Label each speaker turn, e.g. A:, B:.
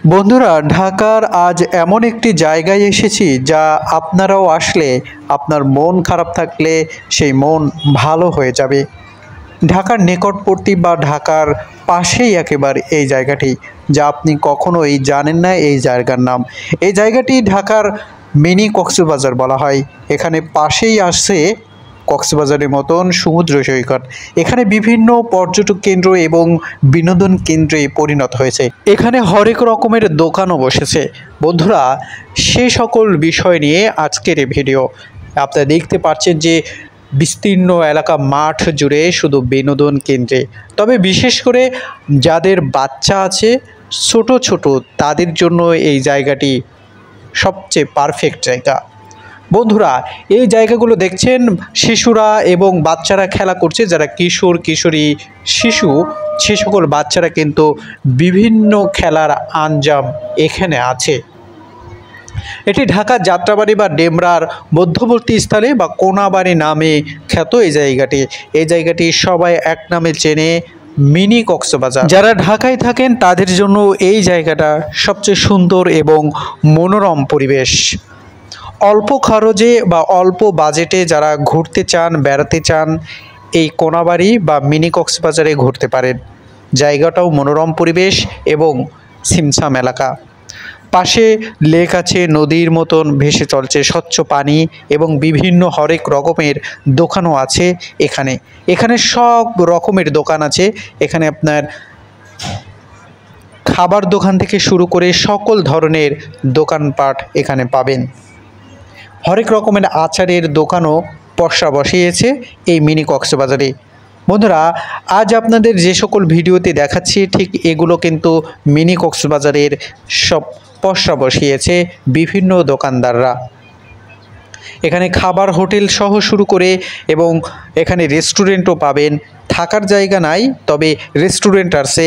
A: বন্ধুরা, ঢাকার আজ এমন একটি জায়গায় এসেছি যা আপনারাও আসলে আপনার মন খারাপ থাকলে সেই মন ভালো হয়ে যাবে। ঢাকার নিকটবর্তী বা ঢাকার পাশেই একেবারে এই জায়গাটি, যা আপনি কখনোই জানেন না এই জায়গার নাম। এই জায়গাটি ঢাকার মিনি কক্সবাজার বলা হয়। এখানে পাশেই আসছে কক্সবাজারের মতন সমুদ্র সৈকত। এখানে বিভিন্ন পর্যটক কেন্দ্র এবং বিনোদন কেন্দ্রে পরিণত হয়েছে। এখানে হরেক রকমের দোকানও বসেছে। বন্ধুরা, সে সকল বিষয় নিয়ে আজকের এই ভিডিও। আপনারা দেখতে পাচ্ছেন যে বিস্তীর্ণ এলাকা মাঠ জুড়ে শুধু বিনোদন কেন্দ্রে, তবে বিশেষ করে যাদের বাচ্চা আছে ছোট ছোট, তাদের জন্য এই জায়গাটি সবচেয়ে পারফেক্ট জায়গা। বন্ধুরা, এই জায়গাগুলো দেখছেন শিশুরা এবং বাচ্চারা খেলা করছে। যারা কিশোর কিশোরী শিশু, সে সকল বাচ্চারা কিন্তু বিভিন্ন খেলার আঞ্জাম এখানে আছে। এটি ঢাকা যাত্রাবাড়ি বা ডেমরার মধ্যবর্তী স্থানে বা কোনাবাড়ি নামে খ্যাত এই জায়গাটি। এই জায়গাটি সবাই এক নামে চেনে, মিনি কক্সবাজার। যারা ঢাকায় থাকেন তাদের জন্য এই জায়গাটা সবচেয়ে সুন্দর এবং মনোরম পরিবেশ। অল্প খরচে বা অল্প বাজেটে যারা ঘুরতে চান, বেড়াতে চান, এই কোনাবাড়ি বা মিনি কক্সবাজারে ঘুরতে পারেন। জায়গাটাও মনোরম পরিবেশ এবং ছিমছাম এলাকা। পাশে লেক আছে, নদীর মতন ভেসে চলছে স্বচ্ছ পানি এবং বিভিন্ন হরেক রকমের দোকানও আছে। এখানে সব রকমের দোকান আছে। এখানে আপনার খাবার দোকান থেকে শুরু করে সকল ধরনের দোকানপাট এখানে পাবেন। হরেক রকমের আচারের দোকানও পসরা বসিয়েছে এই মিনি কক্সবাজারে। বন্ধুরা, আজ আপনাদের যে সকল ভিডিওতে দেখাচ্ছি ঠিক এগুলো কিন্তু মিনি কক্সবাজারের সব পসরা বসিয়েছে বিভিন্ন দোকানদাররা। এখানে খাবার হোটেল সহ শুরু করে এবং এখানে রেস্টুরেন্টও পাবেন। থাকার জায়গা নাই, তবে রেস্টুরেন্ট আছে,